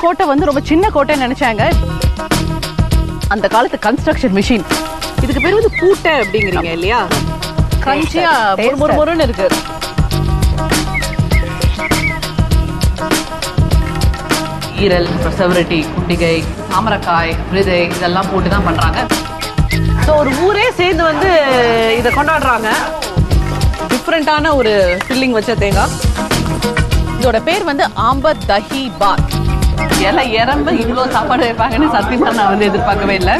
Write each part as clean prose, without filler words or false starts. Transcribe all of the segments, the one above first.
கோட்டை வந்து ரொம்ப சின்ன கோட்டைன்னு நினைச்சாங்க. அந்த காலத்து கன்ஸ்ட்ரக்ஷன் மிஷின். இதுக்கு பேர் வந்து பூட்டை அப்படிங்கிறீங்க இல்லையா? கிரன்ச்சியா மொறுமொறுன்னு இருக்கு. ஈரல், செவரட்டி, குண்டிகை, தாமரக்காய், விதை இதெல்லாம் போட்டு தான் பண்றாங்க. ஸோ ஒரு ஊரே சேர்ந்து வந்து இதை கொண்டாடுறாங்க. டிஃப்ரெண்டான ஒரு ஃபில்லிங் வச்ச தேங்காய். இதோட பேர் வந்து ஆம்பர் தஹி பாத். எல்லாம் இறம்ப இவ்வளோ சாப்பாடு வைப்பாங்கன்னு சத்தியமா நான் வந்து எதிர்பார்க்கவே இல்லை.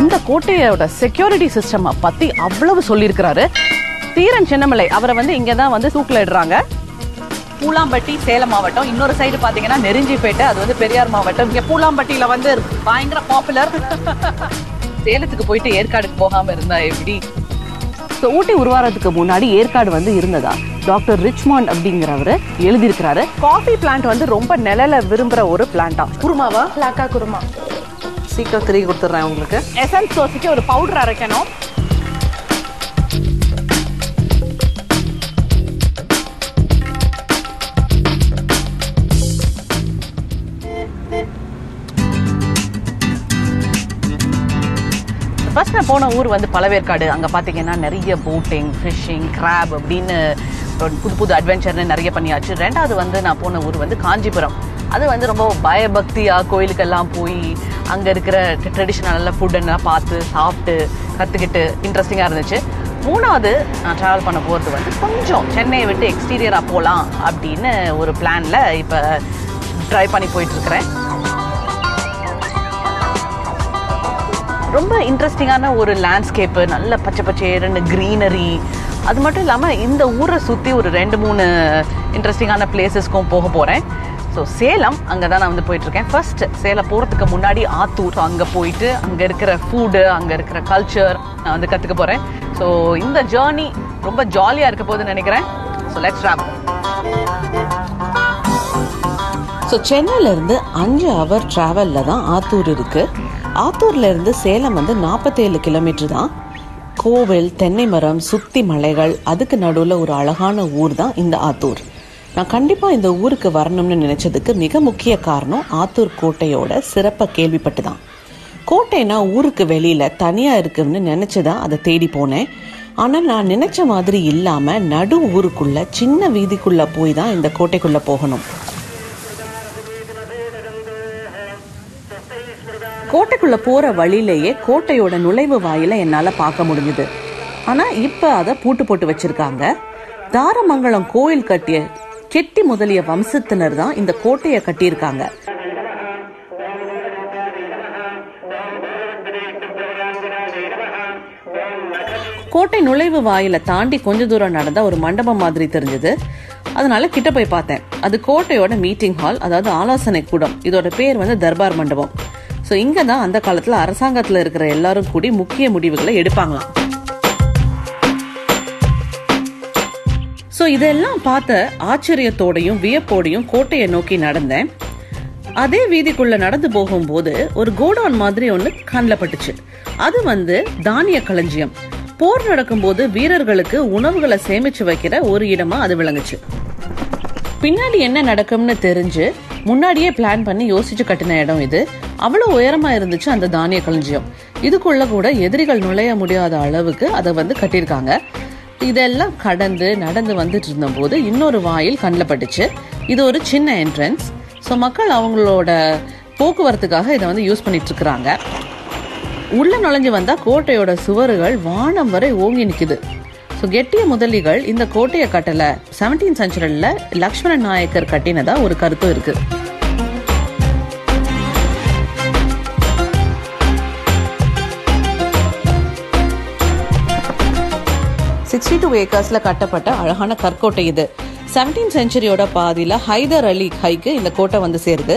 இந்த கோட்டையோட செக்யூரிட்டி சிஸ்டம் பத்தி அவ்வளவு சொல்லியிருக்கிறாரு தீரன் சின்னமலை. அவரை வந்து இங்கதான் வந்து தூக்கில இடுறாங்க. பூலாம்பட்டி சேலம் மாவட்டம், இன்னொரு சைடு பாத்தீங்கன்னா நெருஞ்சிப்பேட்டை, அது வந்து பெரியார் மாவட்டம். இங்க பூலாம்பட்டியில வந்து பயங்கர பாப்புலர். சேலத்துக்கு போயிட்டு ஏற்காடுக்கு போகாம இருந்தா எப்படி? ஊட்டி உருவாறதுக்கு முன்னாடி ஏற்காடு வந்து இருந்ததா டாக்டர் ரிச்மாண்ட் அப்படிங்கிறவரு எழுதியிருக்கிறாரு. காஃபி பிளான்ட் வந்து ரொம்ப நிழல விரும்புற ஒரு பிளான்டா. குருமாவா? பிளாக்கா குருமா. சீக்கிரம் திரும்பி கொடுத்துட்றேன் உங்களுக்கு. எசன்ஸ் தோசைக்கு ஒரு பவுடர் அரைக்கணும். ஃபர்ஸ்ட் நான் போன ஊர் வந்து பழவேற்காடு. அங்கே பார்த்தீங்கன்னா நிறைய போட்டிங், ஃபிஷிங், கிராப் அப்படின்னு புது புது அட்வென்ச்சர்னு நிறைய பண்ணியாச்சு. ரெண்டாவது வந்து நான் போன ஊர் வந்து காஞ்சிபுரம். அது வந்து ரொம்ப பயபக்தியாக கோயிலுக்கெல்லாம் போய் அங்கே இருக்கிற ட்ரெடிஷ்னல் ஃபுட்டெல்லாம் பார்த்து சாப்பிட்டு கற்றுக்கிட்டு இன்ட்ரெஸ்டிங்காக இருந்துச்சு. மூணாவது நான் ட்ராவல் பண்ண போகிறது வந்து கொஞ்சம் சென்னையை விட்டு எக்ஸ்டீரியராக போகலாம் அப்படின்னு ஒரு பிளானில் இப்போ ட்ரை பண்ணி போயிட்டுருக்கிறேன். ரொம்ப இன்ட்ரெஸ்டிங்கான ஒரு லேண்ட்ஸ்கேப்பு, நல்ல பச்சை பச்சைன்னு க்ரீனரி. அது மட்டும் இல்லாமல் இந்த ஊரை சுற்றி ஒரு 2-3 இன்ட்ரெஸ்டிங்கான பிளேசஸ்க்கும் போக போகிறேன். ஸோ சேலம், அங்கே தான் நான் வந்து போயிட்டுருக்கேன். ஃபர்ஸ்ட் சேலம் போகிறதுக்கு முன்னாடி ஆத்தூர், அங்கே போயிட்டு அங்கே இருக்கிற ஃபுட்டு, அங்கே இருக்கிற கல்ச்சர் நான் வந்து கற்றுக்க போகிறேன். ஸோ இந்த ஜேர்னி ரொம்ப ஜாலியாக இருக்க போகுதுன்னு நினைக்கிறேன். So let's travel. ஸோ சென்னையிலேருந்து 5 ஹவர் ட்ராவலில் தான் ஆத்தூர் இருக்குது. ஆத்தூர்ல இருந்து சேலம் வந்து 47 கிலோமீட்டர் தான். கோவில், தென்னை மரம், சுத்தி மலைகள், அதுக்கு நடுவில் ஒரு அழகான ஊர் தான் இந்த ஆத்தூர். நான் கண்டிப்பாக இந்த ஊருக்கு வரணும்னு நினைச்சதுக்கு மிக முக்கிய காரணம் ஆத்தூர் கோட்டையோட சிறப்பை கேள்விப்பட்டு தான். கோட்டைனா ஊருக்கு வெளியில தனியாக இருக்குன்னு நினைச்சுதான் அதை தேடி போனேன். ஆனால் நான் நினைச்ச மாதிரி இல்லாமல் நடு ஊருக்குள்ள சின்ன வீதிக்குள்ள போய் தான் இந்த கோட்டைக்குள்ள போகணும். கோட்டைக்குள்ள போற வழியிலேயே கோட்டையோட நுழைவு வாயில என்னால பார்க்க முடிஞ்சுது. ஆனா இப்ப அதை பூட்டு போட்டு வச்சிருக்காங்க. தாரமங்கலம் கோயில் கட்டிய கெட்டி முதலிய வம்சத்தினர் தான் இந்த கோட்டையை கட்டியிருக்காங்க. கோட்டை நுழைவு வாயில தாண்டி கொஞ்ச தூரம் நடந்தா ஒரு மண்டபம் மாதிரி தெரிஞ்சது. அதனால கிட்ட போய் பார்த்தேன். அது கோட்டையோட மீட்டிங் ஹால், அதாவது ஆலோசனை கூடம். இதோட பேர் வந்து தர்பார் மண்டபம். ஸோ இங்கே தான் அந்த காலத்தில் அரசாங்கத்தில் இருக்கிற எல்லாரும் கூடி முக்கிய முடிவுகளை எடுப்பாங்களாம். ஸோ இதெல்லாம் பார்த்த ஆச்சரியத்தோடையும் வியப்போடையும் கோட்டையை நோக்கி நடந்தேன். அதே வீதிக்குள்ள நடந்து போகும்போது ஒரு கோடவுன் மாதிரி ஒன்று கண்ணில் பட்டுச்சு. அது வந்து தானிய களஞ்சியம். போர் நடக்கும்போது வீரர்களுக்கு உணவுகளை சேமிச்சு வைக்கிற ஒரு இடமா அது விளங்குச்சு. பின்னாடி என்ன நடக்கும்னு தெரிஞ்சு முன்னாடியே பிளான் பண்ணி யோசிச்சு கட்டின இடம் இது. அவ்வளவு உயரமா இருந்துச்சு அந்த தானிய களஞ்சியம். இதுக்குள்ள கூட எதிரிகள் நுழைய முடியாத அளவுக்கு அதை வந்து கட்டியிருக்காங்க. இதெல்லாம் கடந்து நடந்து வந்துட்டு இருந்த போது இன்னொரு வாயில் கண்ணில் பட்டுச்சு. இது ஒரு சின்ன என்ட்ரன்ஸ். ஸோ மக்கள் அவங்களோட போக்குவரத்துக்காக இதை வந்து யூஸ் பண்ணிட்டு இருக்கிறாங்க. உள்ள நுழைஞ்சு வந்தா கோட்டையோட சுவறுகள் வானம் வரை ஓங்கி நிக்குது. ஸோ கெட்டிய முதலிகள் இந்த கோட்டையை கட்டல 17th செஞ்சுரியில் லக்ஷ்மண நாயக்கர் கட்டினதா ஒரு கருத்தும் இருக்கு. $62 ஏக்கர்ஸ்ல கட்டப்பட்ட அழகான கற்கோட்டை இது. 17th செஞ்சுரியோட பாதியில ஹைதர் அலி கைக்கு இந்த கோட்டை வந்து சேருது.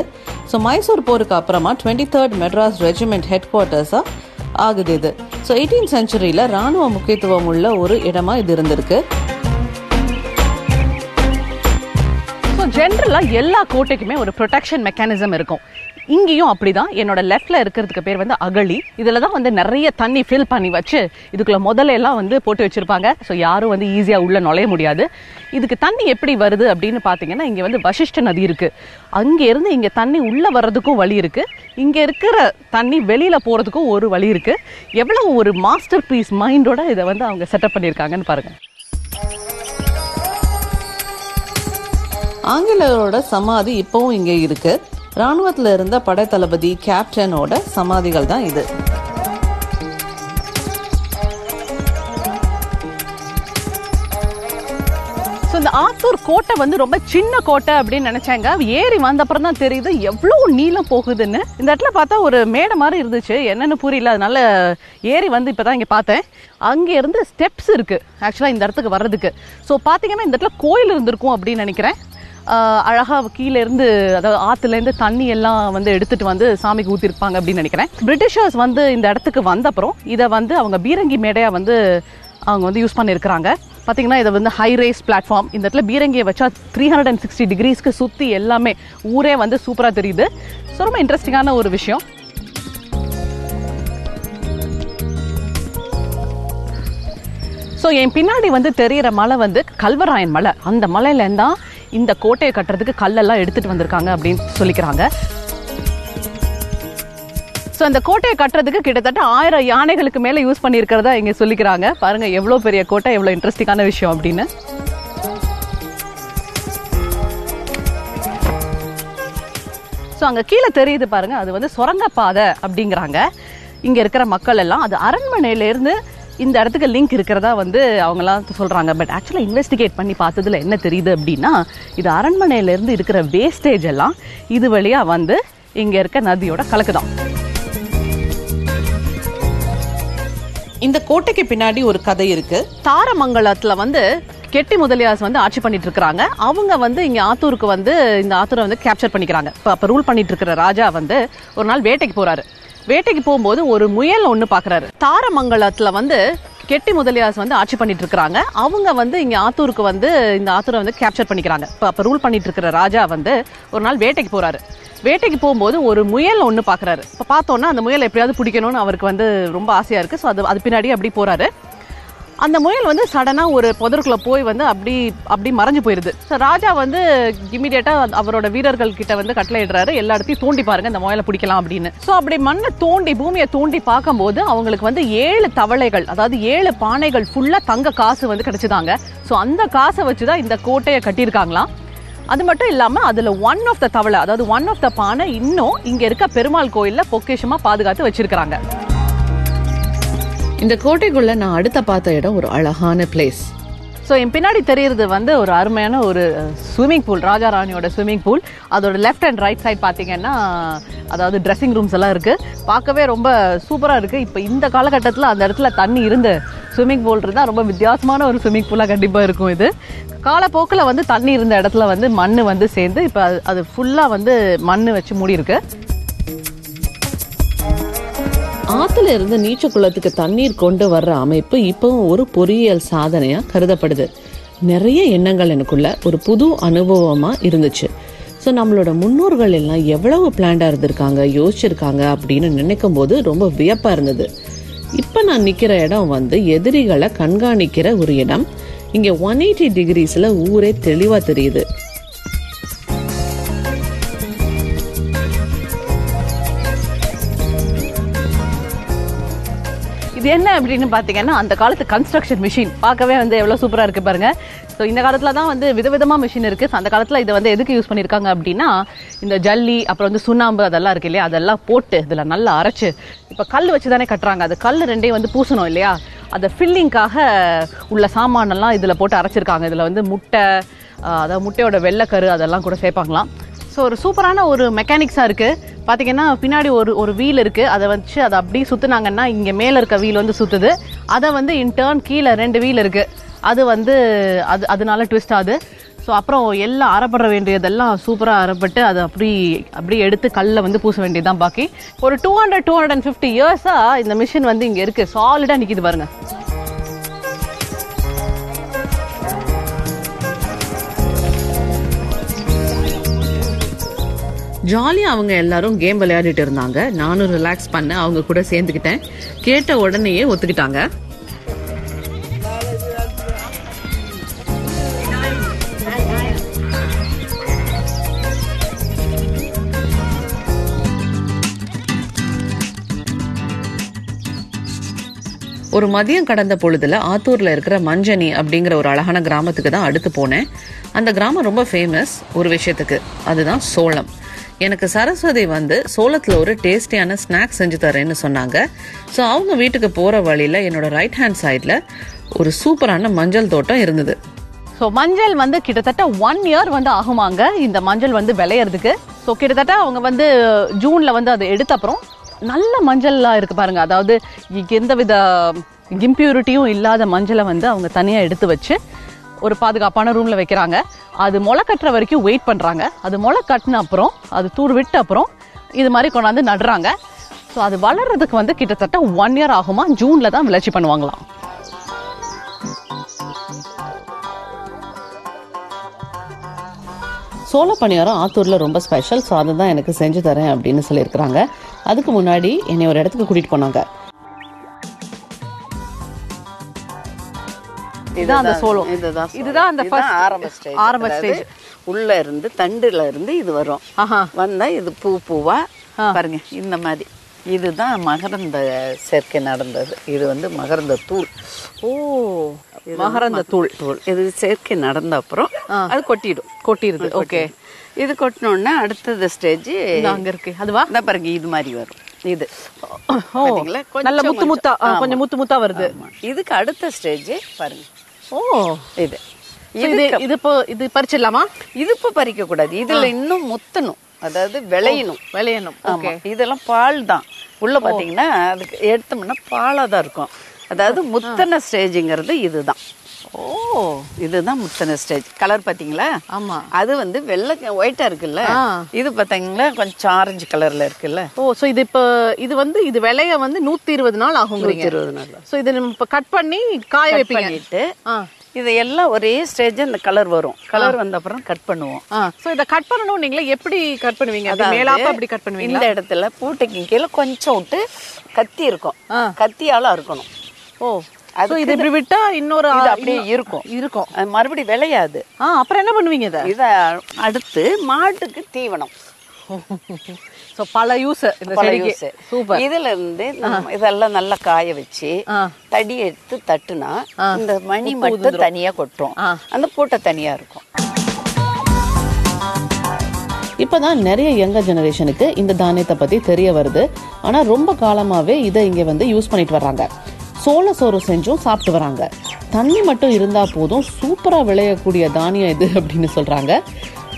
ஸோ மைசூர் போருக்கு அப்புறமா 23rd மெட்ராஸ் ரெஜிமெண்ட் ஹெட் குவார்ட்டர்ஸா ஆகுது இது. ஸோ 18th செஞ்சுரியில ராணுவ முக்கியத்துவம் உள்ள ஒரு இடமா இது இருந்திருக்கு. ஜென்ரலா எல்லா கோட்டைக்குமே ஒரு ப்ரொடெக்ஷன் மெக்கானிசம் இருக்கும். இங்கேயும் அப்படிதான். என்னோட லெஃப்ட்ல இருக்கிறதுக்கு பேர் வந்து அகழி. இதுல தான் வந்து நிறைய தண்ணி ஃபில் பண்ணி வச்சு இதுக்குள்ள முதல்ல எல்லாம் வந்து போட்டு வச்சிருப்பாங்க. ஸோ யாரும் வந்து ஈஸியா உள்ள நுழைய முடியாது. இதுக்கு தண்ணி எப்படி வருது அப்படின்னு பாத்தீங்கன்னா, இங்க வந்து வசிஷ்ட நதி இருக்கு. அங்க இருந்து இங்க தண்ணி உள்ள வர்றதுக்கும் வழி இருக்கு, இங்க இருக்கிற தண்ணி வெளியில போறதுக்கும் ஒரு வழி இருக்கு. எவ்வளவு ஒரு மாஸ்டர் பீஸ் மைண்டோட இதை வந்து அவங்க செட்டப் பண்ணியிருக்காங்கன்னு பாருங்க. ஆங்கிலேயரோட சமாதி இப்பவும் இங்கே இருக்கு. ராணுவத்துல இருந்த படைத்தளபதி கேப்டனோட சமாதிகள் தான் இது. இந்த ஆத்தூர் கோட்டை வந்து ரொம்ப சின்ன கோட்டை அப்படின்னு நினைச்சாங்க. ஏறி வந்த அப்புறம் தான் தெரியுது எவ்வளவு நீளம் போகுதுன்னு. இந்த இடத்துல பார்த்தா ஒரு மேடை மாதிரி இருந்துச்சு, என்னன்னு புரியல. அதனால ஏறி வந்து இப்பதான் இங்க பார்த்தேன். அங்க இருந்து ஸ்டெப்ஸ் இருக்கு ஆக்சுவலா இந்த இடத்துக்கு வர்றதுக்கு. ஸோ பாத்தீங்கன்னா இந்த இடத்துல கோயில் இருந்திருக்கும் அப்படின்னு நினைக்கிறேன். அழகா கீழே இருந்து, அதாவது ஆத்துல இருந்து தண்ணி எல்லாம் வந்து எடுத்துட்டு வந்து சாமிக்கு ஊத்திருப்பாங்க அப்படின்னு நினைக்கிறேன். பிரிட்டிஷர்ஸ் வந்து இந்த இடத்துக்கு வந்த அப்புறம் இதை வந்து அவங்க பீரங்கி மேடையா வந்து அவங்க வந்து யூஸ் பண்ணியிருக்கிறாங்க. பார்த்தீங்கன்னா இதை வந்து ஹை ரேஸ் பிளாட்ஃபார்ம். இந்த இடத்துல பீரங்கியை வச்சா 360 டிகிரிஸ்க்கு சுற்றி எல்லாமே ஊரே வந்து சூப்பராக தெரியுது. ஸோ ரொம்ப இன்ட்ரெஸ்டிங்கான ஒரு விஷயம். ஸோ என் பின்னாடி வந்து தெரிகிற மலை வந்து கல்வராயன் மலை. அந்த மலையிலேருந்து தான் இந்த கோட்டையை கட்டுறதுக்கு கல்லெல்லாம் எடுத்துகிட்டு வந்திருக்காங்க அப்படின்னு சொல்லிக்கிறாங்க. ஸோ அந்த கோட்டையை கட்டுறதுக்கு கிட்டத்தட்ட 1000 யானைகளுக்கு மேலே யூஸ் பண்ணியிருக்கிறதா இங்கே சொல்லிக்கிறாங்க. பாருங்க எவ்வளோ பெரிய கோட்டை, எவ்வளோ இன்ட்ரெஸ்டிங்கான விஷயம் அப்படின்னு. ஸோ அங்கே கீழே தெரியுது பாருங்க, அது வந்து சுரங்கப்பாதை அப்படிங்கிறாங்க. இங்கே இருக்கிற மக்கள் எல்லாம் அது அரண்மனையிலேருந்து இந்த இடத்துக்கு லிங்க் இருக்கிறதா வந்து அவங்களாம் சொல்றாங்க. பட் ஆக்சுவலாக இன்வெஸ்டிகேட் பண்ணி பார்த்ததுல என்ன தெரியுது அப்படின்னா, இது அரண்மனையிலேருந்து இருக்கிற வேஸ்டேஜ் எல்லாம் இது வழியா வந்து இங்கே இருக்க நதியோட கலக்குதான். இந்த கோட்டைக்கு பின்னாடி ஒரு கதை இருக்கு. தாரமங்கலத்துல வந்து கெட்டி முதலியார் வந்து ஆட்சி பண்ணிட்டு இருக்காங்க. அவங்க வந்து இங்க ஆத்தூருக்கு வந்து இந்த ஆத்தூரை வந்து கேப்சர் பண்ணிக்கிறாங்க. அப்ப ரூல் பண்ணிட்டு இருக்கிற ராஜா வந்து ஒரு நாள் வேட்டைக்கு போறாரு. வேட்டைக்கு போகும்போது ஒரு முயல் ஒண்ணு பாக்குறாரு. தாரமங்கலத்துல வந்து கெட்டி முதலியார் வந்து ஆட்சி பண்ணிட்டு இருக்காங்க. அவங்க வந்து இங்க ஆத்தூருக்கு வந்து இந்த ஆத்தூரை வந்து கேப்சர் பண்ணிக்கிறாங்க. அப்ப ரூல் பண்ணிட்டு இருக்கிற ராஜா வந்து ஒரு நாள் வேட்டைக்கு போறாரு. வேட்டைக்கு போகும்போது ஒரு முயல் ஒண்ணு பாக்குறாரு. இப்ப பார்த்தோன்னா அந்த முயல் எப்படியாவது பிடிக்கணும்னு அவருக்கு வந்து ரொம்ப ஆசையா இருக்கு. ஸோ அது பின்னாடி அப்படி போறாரு. அந்த முயல் வந்து சடனா ஒரு புதருக்குள்ள போய் வந்து அப்படி மறைஞ்சு போயிருது. ஸோ ராஜா வந்து இமீடியட்டா அவரோட வீரர்கள் கிட்ட வந்து கட்டளையிடுறாரு, எல்லா இடத்தையும் தோண்டி பாருங்க, இந்த முயலை பிடிக்கலாம் அப்படின்னு. ஸோ அப்படி மண்ணை தோண்டி பூமியை தோண்டி பார்க்கும்போது அவங்களுக்கு வந்து 7 தவளைகள், அதாவது 7 பானைகள் ஃபுல்லா தங்க காசு வந்து கிடைச்சிதாங்க. ஸோ அந்த காசை வச்சுதான் இந்த கோட்டையை கட்டியிருக்காங்களாம். அது மட்டும் இல்லாம அதுல ஒன் ஆஃப் த தவளை, அதாவது ஒன் ஆஃப் த பானை இன்னும் இங்க இருக்க பெருமாள் கோயில்ல பொக்கிஷமா பாதுகாத்து வச்சிருக்காங்க. இந்த கோட்டைக்குள்ள நான் அடுத்த பார்த்த இடம் ஒரு அழகான பிளேஸ். ஸோ என் பின்னாடி தெரியுறது வந்து ஒரு அருமையான ஒரு ஸ்விம்மிங் பூல், ராஜா ராணியோட ஸ்விம்மிங் பூல். அதோட லெஃப்ட் அண்ட் ரைட் சைட் பார்த்தீங்கன்னா அதாவது ட்ரெஸ்ஸிங் ரூம்ஸ் எல்லாம் இருக்கு. பார்க்கவே ரொம்ப சூப்பராக இருக்கு. இப்போ இந்த காலகட்டத்தில் அந்த இடத்துல தண்ணி இருந்து ஸ்விம்மிங் பூல் இருந்தால் ரொம்ப வித்தியாசமான ஒரு ஸ்விம்மிங் பூலாக கண்டிப்பாக இருக்கும். இது காலப்போக்கில் வந்து தண்ணி இருந்த இடத்துல வந்து மண் வந்து சேர்ந்து இப்போ அது ஃபுல்லாக வந்து மண் வச்சு மூடி இருக்கு. ஆத்துல இருந்து நீச்சல் குளத்துக்கு தண்ணீர் கொண்டு வர்ற அமைப்பு இப்பவும் ஒரு பொறியியல் சாதனையா கருதப்படுது. நிறைய எண்ணங்கள் எனக்குள்ள ஒரு புது அனுபவமா இருந்துச்சு. ஸோ நம்மளோட முன்னோர்கள் எல்லாம் எவ்வளவு பிளான்டா இருந்திருக்காங்க, யோசிச்சிருக்காங்க அப்படின்னு நினைக்கும் போது ரொம்ப வியப்பா இருந்தது. இப்ப நான் நிக்கிற இடம் வந்து எதிரிகளை கண்காணிக்கிற ஒரு இடம். இங்க 180 டிகிரிஸ்ல ஊரே தெளிவா தெரியுது. இது என்ன அப்படின்னு பாத்தீங்கன்னா அந்த காலத்து கன்ஸ்ட்ரக்ஷன் மிஷின் பார்க்கவே வந்து எவ்வளவு சூப்பரா இருக்கு பாருங்க. ஸோ இந்த காலத்துல தான் வந்து விதவிதமா மிஷின் இருக்கு. அந்த காலத்துல இதை வந்து எதுக்கு யூஸ் பண்ணிருக்காங்க அப்படின்னா, இந்த ஜல்லி அப்புறம் வந்து சுண்ணாம்பு அதெல்லாம் இருக்கு இல்லையா, அதெல்லாம் போட்டு இதுல நல்லா அரைச்சு இப்ப கல் வச்சுதானே கட்டுறாங்க. அது கல் ரெண்டையும் வந்து பூசணும் இல்லையா, அதை ஃபில்லிங்காக உள்ள சாமானெல்லாம் இதுல போட்டு அரைச்சிருக்காங்க. இதுல வந்து முட்டை, அதாவது முட்டையோட வெள்ளைக்கரு அதெல்லாம் கூட சேர்ப்பாங்களாம். ஸோ ஒரு சூப்பரான ஒரு மெக்கானிக்ஸாக இருக்குது. பார்த்தீங்கன்னா பின்னாடி ஒரு வீல் இருக்குது. அதை வச்சு அதை அப்படியே சுற்றுனாங்கன்னா இங்கே மேலே இருக்க வீல் வந்து சுற்றுது. அதை வந்து இன்டர்ன் கீழே 2 வீல் இருக்குது, அது வந்து அதனால ட்விஸ்ட் ஆகுது. ஸோ அப்புறம் எல்லாம் அரைப்பட வேண்டியதெல்லாம் சூப்பராக அரைப்பட்டு அதை அப்படி எடுத்து கல்லில் வந்து பூச வேண்டியதுதான் பாக்கி. ஒரு 200-250 இயர்ஸாக இந்த மிஷின் வந்து இங்கே இருக்குது, சாலிடாக நிற்கிது பாருங்க. ஜாலியா அவங்க எல்லாரும் கேம் விளையாடிட்டு இருந்தாங்க. நானும் ரிலாக்ஸ் பண்ண அவங்க கூட சேர்ந்துக்கிட்டேன். கேட்ட உடனேயே ஒத்துக்கிட்டாங்க. ஒரு மதியம் கடந்த பொழுதுல ஆத்தூர்ல இருக்கிற மஞ்சனி அப்படிங்கிற ஒரு அழகான கிராமத்துக்கு தான் அடுத்து போனேன். அந்த கிராமம் ரொம்ப ஃபேமஸ் ஒரு விஷயத்துக்கு, அதுதான் சோளம். எனக்கு சரஸ்வதி வந்து சோளத்துல ஒரு டேஸ்டியான ஸ்நாக்ஸ் செஞ்சு தரேன்னு சொன்னாங்க. ஸோ அவங்க வீட்டுக்கு போற வழியில என்னோட ரைட் ஹேண்ட் சைட்ல ஒரு சூப்பரான மஞ்சள் தோட்டம் இருந்தது. ஸோ மஞ்சள் வந்து கிட்டத்தட்ட 1 year வந்து ஆகுமாங்க இந்த மஞ்சள் வந்து விளையறதுக்கு. ஸோ கிட்டத்தட்ட அவங்க வந்து ஜூன்ல வந்து அதை எடுத்த அப்புறம் நல்ல மஞ்சள்லாம் இருக்கு பாருங்க. அதாவது எந்தவித இம்பியூரிட்டியும் இல்லாத மஞ்சளை வந்து அவங்க தனியா எடுத்து வச்சு ஒரு பாதுகாப்பான ரூம்ல வைக்கிறாங்க. அது முளை கட்டுற வரைக்கும் வெயிட் பண்றாங்க. அது முளை கட்டின அப்புறம் அது தூர் விட்ட அப்புறம் இது மாதிரி கொண்டாந்து நடுறாங்க. ஸோ அது வளர்றதுக்கு வந்து கிட்டத்தட்ட 1 year ஆகுமா. ஜூன்ல தான் விளைச்சி பண்ணுவாங்களாம். சோள பணியாரம் ஆத்தூர்ல ரொம்ப ஸ்பெஷல். ஸோ அதை தான் எனக்கு செஞ்சு தரேன் அப்படின்னு சொல்லியிருக்கிறாங்க. அதுக்கு முன்னாடி என்னை ஒரு இடத்துக்கு கூட்டிட்டு போனாங்க. இதுதான் அந்த சோளம். இதுதான் அந்த ஆரம்ப ஸ்டேஜ். உள்ள இருந்து தண்டுல இருந்து இது வரும். வந்தா இது பூவா பாருங்க இந்த மாதிரி. இதுதான் மகரந்த சேர்க்கை நடந்தது. இது வந்து மகரந்த தூள். ஓ, மகரந்த தூள். இது சேர்க்கை நடந்த அப்புறம் அது கொட்டிடுது. ஓகே, இது கொட்டினோடனே அடுத்தது ஸ்டேஜ் அங்க இருக்கு. அதுவா இந்த பாருங்க இது மாதிரி வரும். இது நல்ல முத்து முத்தா, கொஞ்சம் முத்து முத்தா வருது. இதுக்கு அடுத்த ஸ்டேஜ் பாருங்க. ஓ, இது இது பறிச்சிடலாமா? இது இப்ப பறிக்க கூடாது. இதுல இன்னும் முத்தணும், அதாவது விளையணும். ஓகே, இதெல்லாம் பால் தான். உள்ள பாத்தீங்கன்னா அதுக்கு எடுத்தோம்னா பாலா தான் இருக்கும். அதாவது முத்தன ஸ்டேஜ்ங்கிறது இதுதான். ஓ, இதுதான் முத்தன ஸ்டேஜ். கலர் பாத்தீங்களா? ஆமா. அது வந்து வெள்ளை ஒயிட்டா இருக்குல்ல. இது பாத்தீங்களா கொஞ்சம் ஆரஞ்சு கலர்ல இருக்குல்ல. ஓ, சோ இது இப்ப இது வந்து இது விளைய வந்து 120 நாள் ஆகும். 120 நாள். சோ இது நம்ம இப்ப கட் பண்ணி காய வைப்பீங்க. இது எல்லாம் ஒரே ஸ்டேஜ் அந்த கலர் வரும். கலர் வந்த அப்புறம் கட் பண்ணுவோம். சோ இத கட் பண்ணனும். நீங்களே எப்படி கட் பண்ணுவீங்க? அது மேலாப்ப அப்படி கட் பண்ணுவீங்க. இந்த இடத்துல பூட்டைக்கு கீழ கொஞ்சம் விட்டு கத்தி இருக்கும். கத்தியால அறுக்கணும். ஓ, அது இது இப்படி விட்டா இன்னொரு அப்படியே இருக்கும். அது மறுபடியும் விளையாது. அப்புறம் என்ன பண்ணுவீங்க? இத அடுத்து மாட்டுக்கு தீவனம். சோ பல யூஸ் இந்த செடிக்கு. சூப்பர். இதுல இருந்து இதெல்லாம் நல்லா காய வச்சு தடி எடுத்து தட்டுனா இந்த மணி மட்டும் தனியா கொட்டும். அந்த பூட்டை தனியா இருக்கும். இப்பதான் நிறைய யங்கர் ஜெனரேஷனுக்கு இந்த தானியத்தை பத்தி தெரிய வருது. ஆனா ரொம்ப காலமாவே இதை இங்க வந்து யூஸ் பண்ணிட்டு வர்றாங்க. சோள சோறு செஞ்சும் சாப்பிட்டு வராங்க. தண்ணி மட்டும் இருந்தா போதும், சூப்பரா விளையக்கூடிய தானியம் இது அப்படின்னு சொல்றாங்க.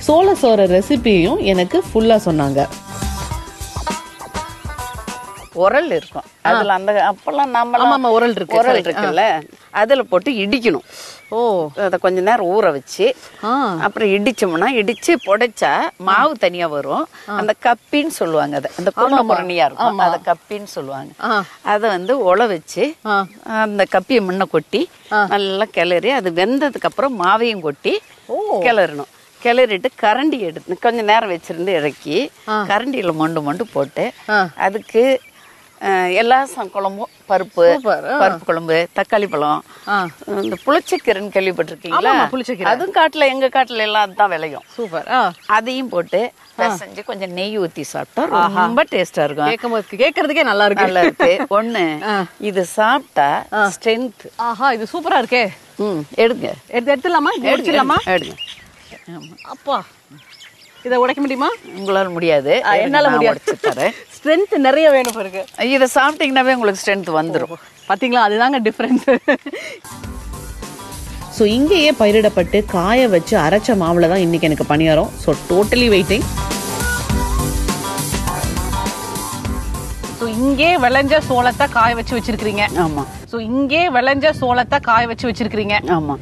சோள சோறு ரெசிபியும் எனக்கு ஃபுல்லா சொன்னாங்க. உரல் இருக்கும் அதுல. அந்த அப்பெல்லாம் நம்ம உரல் இருக்குல்ல, அதுல போட்டு இடிக்கணும். ஓ, அத கொஞ்ச நேரம் ஊற வச்சு அப்புறம் இடிச்சோம்னா, இடிச்சு புடைச்சா மாவு தனியா வரும். அந்த கப்பின்னு சொல்லுவாங்க. அத அந்த குருண முரணியா இருக்கும், அத கப்பின்னு சொல்லுவாங்க. அத வந்து உல வச்சு அந்த கப்பியை முன்ன கொட்டி நல்லா கிளறி, அது வெந்ததுக்கு அப்புறம் மாவையும் கொட்டி கிளறணும். கிளறிட்டு கரண்டி எடுத்து கொஞ்ச நேரம் வச்சிருந்து இறக்கி கரண்டியில மொண்டு போட்டு அதுக்கு எல்லா குழம்பும் பருப்பு குழம்பு, தக்காளி பழம், இந்த புளிச்சக்கீரைன்னு கேள்விப்பட்டிருக்கீங்களா? அதுவும் காட்டுல, எங்க காட்டுல எல்லாம் அதுதான் விளையும். சூப்பர். அதையும் போட்டு செஞ்சு கொஞ்சம் நெய் ஊத்தி சாப்பிட்டா ரொம்ப டேஸ்டா இருக்கும். கேட்கறதுக்கே நல்லா இருக்கு. ஒண்ணு இது சாப்பிட்டா ஸ்ட்ரென்த். ஆஹா, இது சூப்பரா இருக்கே. எடுங்க, எடுத்துலாமா? எடுங்க. அப்பா, இதை உடைக்க முடியுமா? உங்களால முடியாது. என்னால முடியாது. ஸ்ட்ரென்த் நிறைய வேணும் பாருங்க. இதை சாப்பிட்டீங்கன்னாவே உங்களுக்கு ஸ்ட்ரென்த் வந்துடும். பாத்தீங்களா, அதுதாங்க டிஃபரன்ஸ். ஸோ இங்கேயே பயிரிடப்பட்டு காய வச்சு அரைச்ச மாவுல தான் இன்னைக்கு எனக்கு பணியாரம். So totally waiting. ஸோ இங்கே விளைஞ்ச சோளத்தை காய வச்சு வச்சிருக்கீங்க. ஆமா. ஸோ இங்கே விளைஞ்ச சோளத்தை காய வச்சு வச்சிருக்கீங்க. ஆமா.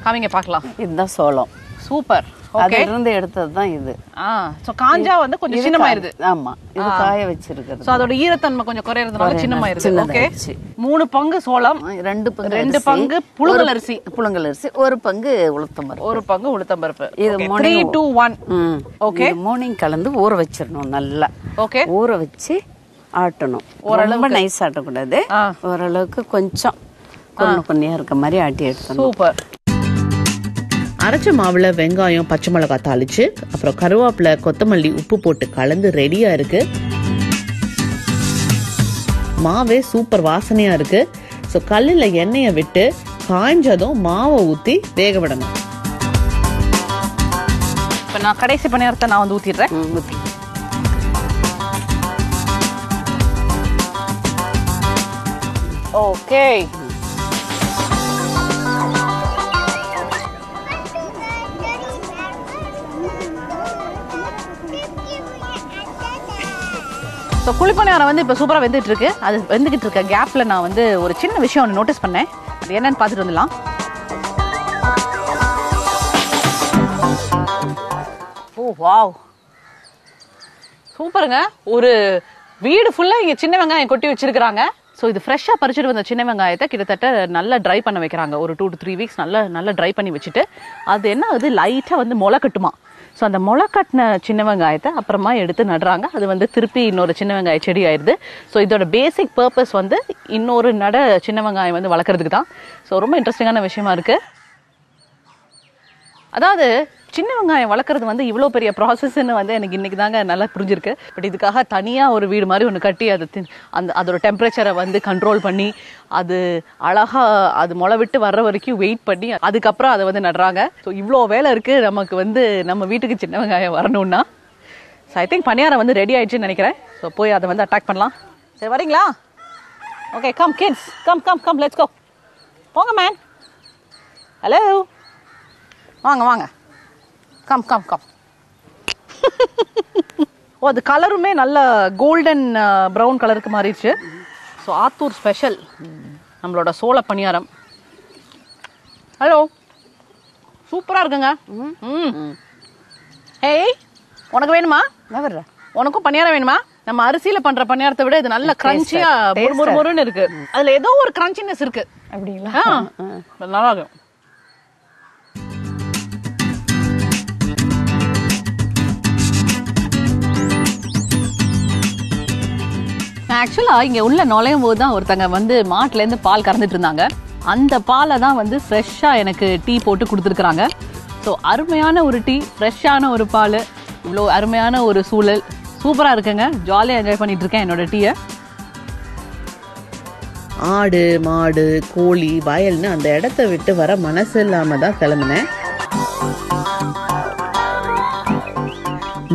காமிங்க பார்க்கலாம். இதுதான் சோளம். சூப்பர். அதுல இருந்து எடுத்ததுதான் இது. சோ காஞ்சா வந்து கொஞ்சம் சின்னமாயிருது. ஆமா, இது காய வச்சிருக்கிறது. சோ அதோட ஈரத்தன்மை கொஞ்சம் குறையறதுனால சின்னமாயிருது. ஓகே, 3 பங்கு சோளம், 2 பங்கு புழுங்கல் அரிசி, 1 பங்கு உளுத்தம்பருப்பு, 1 பங்கு உளுத்தம்பருப்பு. இது 3 2 1. ஓகே, மார்னிங் கலந்து ஊற வச்சிரணும் நல்லா. ஓகே, ஊற வச்சு ஆட்டணும். ரொம்ப நைஸ் ஆட்டக்கூடாது, ஓரளவுக்கு கொஞ்சம் கொஞ்சம் இருக்க மாதிரி ஆட்டி எடுக்கணும். சூப்பர். அரைச்ச மாவுல வெங்காயம், பச்சை மிளகாய் தாளிச்சு, அப்புறம் கருவேப்பிலை, கொத்தமல்லி, உப்பு போட்டு கலந்து ரெடியா இருக்கு. மாவே சூப்பர் வாசனையா இருக்கு. ஸோ கல்லில் எண்ணெயை விட்டு காய்ஞ்சதும் மாவை ஊற்றி வேக விடணும். இப்போ நான் கடைசி பணியாரத்தை நான் வந்து ஊற்றிடுறேன். ஓகே, ஸோ குழிப்பணியாரம் வந்து இப்போ சூப்பராக வெந்துட்டு இருக்கு. அது வெந்துகிட்டு இருக்க கேப்ல நான் வந்து ஒரு சின்ன விஷயம் ஒன்று நோட்டீஸ் பண்ணேன். அது என்னன்னு பார்த்துட்டு வந்துடலாம். ஓ வாவ், சூப்பருங்க. ஒரு வீடு ஃபுல்லாக இங்கே சின்ன வெங்காயம் கொட்டி வச்சிருக்கிறாங்க. ஸோ இது ஃப்ரெஷ்ஷாக பறிச்சுட்டு வந்த சின்ன வெங்காயத்தை கிட்டத்தட்ட நல்லா ட்ரை பண்ண வைக்கிறாங்க. ஒரு 2 to 3 வீக்ஸ் நல்லா ட்ரை பண்ணி வச்சுட்டு அது என்ன ஆகுது, லைட்டாக வந்து முளை கட்டுமா. ஸோ அந்த முளை கட்டின சின்ன வெங்காயத்தை அப்புறமா எடுத்து நடுறாங்க. அது வந்து திருப்பி இன்னொரு சின்ன வெங்காய செடி ஆயிடுது. ஸோ இதோட பேசிக் பர்பஸ் வந்து இன்னொரு சின்ன வெங்காயம் வந்து வளர்க்குறதுக்கு தான். ஸோ ரொம்ப இன்ட்ரெஸ்டிங்கான விஷயமா இருக்கு. அதாவது சின்ன வெங்காயம் வளர்க்குறது வந்து இவ்வளோ பெரிய ப்ராசஸ்ன்னு வந்து எனக்கு இன்னைக்கு தாங்க நல்லா புரிஞ்சிருக்கு. பட் இதுக்காக தனியாக ஒரு வீடு மாதிரி ஒன்று கட்டி அதோட டெம்பரேச்சரை வந்து கண்ட்ரோல் பண்ணி அது அழகாக அது முளை விட்டு வர்ற வரைக்கும் வெயிட் பண்ணி அதுக்கப்புறம் அதை வந்து நடுறாங்க. ஸோ இவ்வளோ வேலை இருக்குது நமக்கு வந்து நம்ம வீட்டுக்கு சின்ன வெங்காயம் வரணும்னா. ஸோ ஐ திங்க் பணியாரம் வந்து ரெடி ஆயிடுச்சுன்னு நினைக்கிறேன். ஸோ போய் அதை வந்து அட்டாக் பண்ணலாம். சரி, வரீங்களா? Okay, come kids, come come come, let's go. போங்க மேன். ஹலோ, வாங்க வாங்க, கம் கம் கம். ஓ, அது கலருமே நல்ல கோல்டன் ப்ரௌன் கலருக்கு மாறிடுச்சு. ஸோ ஆத்தூர் ஸ்பெஷல் நம்மளோட சோள பணியாரம். ஹலோ, சூப்பராக இருக்குங்க. ஏய், உனக்கு வேணுமா? உனக்கும் பணியாரம் வேணுமா? நம்ம அரிசியில பண்ற பணியாரத்தை விட இது நல்ல கிரன்ச்சியா முறுமுறுன்னு இருக்கு. அதுல ஏதோ ஒரு கிரன்ச்சினஸ் இருக்கு. அப்படிங்களா? நல்லா இருக்கும். ஆக்சுவலா இங்க உள்ள நுழையும் போது தான் ஒருத்தங்க வந்து மாட்டுல இருந்து பால் கறந்துட்டு இருந்தாங்க. அந்த பாலை தான் வந்து ஃப்ரெஷ்ஷா எனக்கு டீ போட்டு கொடுத்துருக்காங்க. ஸோ அருமையான ஒரு டீ, ஃப்ரெஷ்ஷான ஒரு பால், இவ்வளோ அருமையான ஒரு சூழல், சூப்பரா இருக்குங்க. ஜாலியாக என்ஜாய் பண்ணிட்டு இருக்கேன் என்னோட டீயை. ஆடு, மாடு, கோழி, வயல்னு அந்த இடத்த விட்டு வர மனசு இல்லாம தான் கிளம்பினேன்.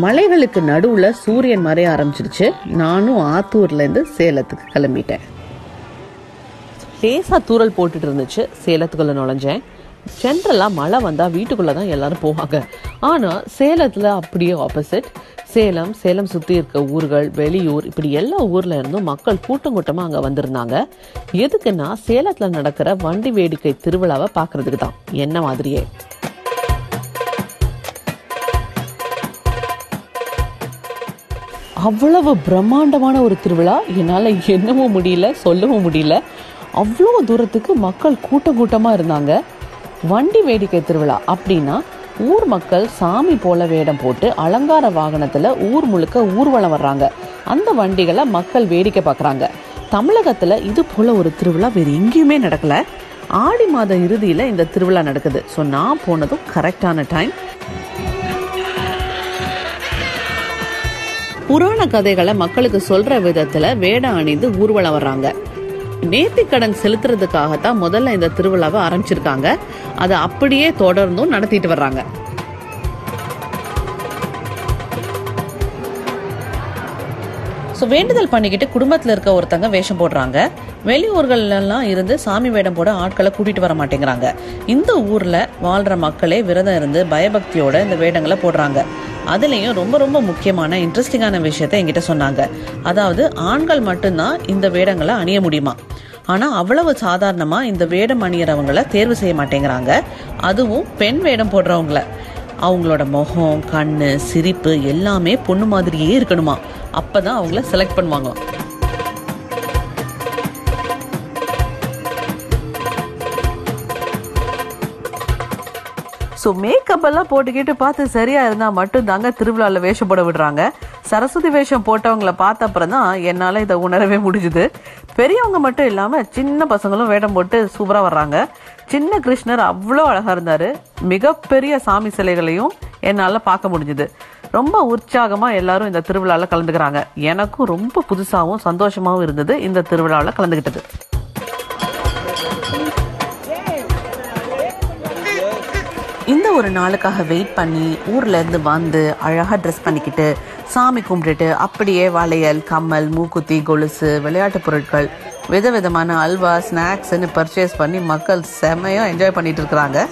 மலைகளுக்கு நடுவுல சூரியன் மறைய ஆரம்பிச்சிருச்சு. நானும் ஆத்தூர்ல இருந்து சேலத்துக்கு கிளம்பிட்டேன். லேசா தூரல் போட்டுட்டு இருந்துச்சு. சேலத்துக்குள்ள நுழைஞ்சேன். ஜென்ரலா மழை வந்தா வீட்டுக்குள்ளதான் எல்லாரும் போவாங்க. ஆனா சேலத்துல அப்படியே ஆப்போசிட். சேலம் சுத்தி இருக்க ஊர்கள், வெளியூர், இப்படி எல்லா ஊர்ல இருந்தும் மக்கள் கூட்டம் கூட்டமா அங்க வந்திருந்தாங்க. எதுக்குன்னா சேலத்துல நடக்கிற வண்டி வேடிக்கை திருவிழாவை பாக்குறதுக்கு தான். என்ன மாதிரியே அவ்வளவு பிரம்மாண்டமான ஒரு திருவிழா. என்னால என்னவும் முடியல, சொல்லவும் முடியல. அவ்வளோ தூரத்துக்கு மக்கள் கூட்டமா இருந்தாங்க. வண்டி வேடிக்கை திருவிழா அப்படின்னா ஊர் மக்கள் சாமி போல வேடம் போட்டு அலங்கார வாகனத்துல ஊர் முழுக்க ஊர்வலம் வர்றாங்க. அந்த வண்டிகளை மக்கள் வேடிக்கை பார்க்கறாங்க. தமிழகத்துல இது போல ஒரு திருவிழா வேற எங்கேயுமே நடக்கல. ஆடி மாத இறுதியில இந்த திருவிழா நடக்குது. ஸோ நான் போனதும் கரெக்டான டைம். புராண கதைகளை மக்களுக்கு சொல்ற விதத்துல வேடம் அணிந்து ஊர்வலம் வர்றாங்க. நேர்த்திக்கடன் செலுத்துறதுக்காகத்தான் முதல்ல இந்த திருவிழாவை ஆரம்பிச்சிருக்காங்க. அதை அப்படியே தொடர்ந்தும் நடத்திட்டு வர்றாங்க. ஸோ வேண்டுதல் பண்ணிக்கிட்டு குடும்பத்தில் இருக்க ஒருத்தங்க வேஷம் போடுறாங்க. வெளியூர்கள்லாம் இருந்து சாமி வேடம் போட ஆட்களை கூட்டிட்டு வர மாட்டேங்கிறாங்க. இந்த ஊர்ல வாழ்ற மக்களே விரதம் இருந்து பயபக்தியோட இந்த வேடங்களை போடுறாங்க. அதுலயும் ரொம்ப ரொம்ப முக்கியமான இன்ட்ரெஸ்டிங்கான விஷயத்த என்கிட்ட சொன்னாங்க. அதாவது ஆண்கள் மட்டும்தான் இந்த வேடங்களை அணிய முடியுமா. ஆனா அவ்வளவு சாதாரணமா இந்த வேடம் அணியறவங்களை தேர்வு செய்ய மாட்டேங்கிறாங்க. அதுவும் பெண் வேடம் போடுறவங்கள. அவங்களோட முகம், கண்ணு, சிரிப்பு எல்லாமே பொண்ணு மாதிரியே இருக்கணுமா. அப்பதான் அவங்கள செலக்ட் பண்ணுவாங்களாம். ஸோ மேக்கப் எல்லாம் போட்டுக்கிட்டு பார்த்து சரியா இருந்தா மட்டும் தாங்க திருவிழாவில் வேஷம் போட விடுறாங்க. சரஸ்வதி வேஷம் போட்டவங்களை பார்த்த அப்புறம் தான் என்னால் இதை உணரவே முடிஞ்சுது. பெரியவங்க மட்டும் இல்லாமல் சின்ன பசங்களும் வேடம் போட்டு சூப்பராக வர்றாங்க. சின்ன கிருஷ்ணர் அவ்வளோ அழகாக இருந்தார். மிகப்பெரிய சாமி சிலைகளையும் என்னால் பார்க்க முடிஞ்சுது. ரொம்ப உற்சாகமாக எல்லாரும் இந்த திருவிழாவில் கலந்துக்கிறாங்க. எனக்கும் ரொம்ப புதுசாகவும் சந்தோஷமாகவும் இருந்தது இந்த திருவிழாவில் கலந்துக்கிட்டது. இந்த ஒரு நாளுக்காக வெயிட் பண்ணி ஊர்ல இருந்து வந்து அழகா ட்ரெஸ் பண்ணிக்கிட்டு சாமி கும்பிட்டுட்டு அப்படியே வளையல், கம்மல், மூக்குத்தி, கொலுசு, விளையாட்டு பொருட்கள், விதவிதமான அல்வா, ஸ்நாக்ஸ்ன்னு பர்ச்சேஸ் பண்ணி மக்கள் செமையா என்ஜாய் பண்ணிட்டு இருக்கிறாங்க.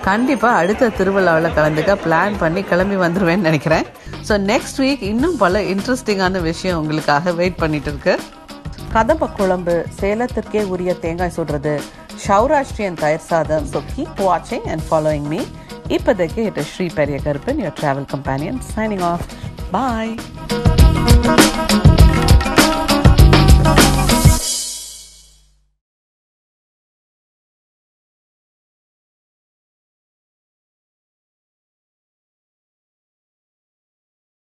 கண்டிப்பா அடுத்த திருவிழாவில் கலந்துக்க பிளான் பண்ணி கிளம்பி வந்துருவேன்னு நினைக்கிறேன். ஸோ நெக்ஸ்ட் வீக் இன்னும் பல இன்ட்ரெஸ்டிங்கான விஷயம் உங்களுக்காக வெயிட் பண்ணிட்டு இருக்கு. கதம்ப குழம்பு, சேலத்திற்கே உரிய தேங்காய் சுடுறது, சௌராஷ்டிரியன் தயிர் சாதம். ஸோ கீப் வாட்சிங் அண்ட் ஃபாலோயிங் மீ. இப்போதைக்கு it is Sri Periya Karuppan, your travel companion, signing off. Bye.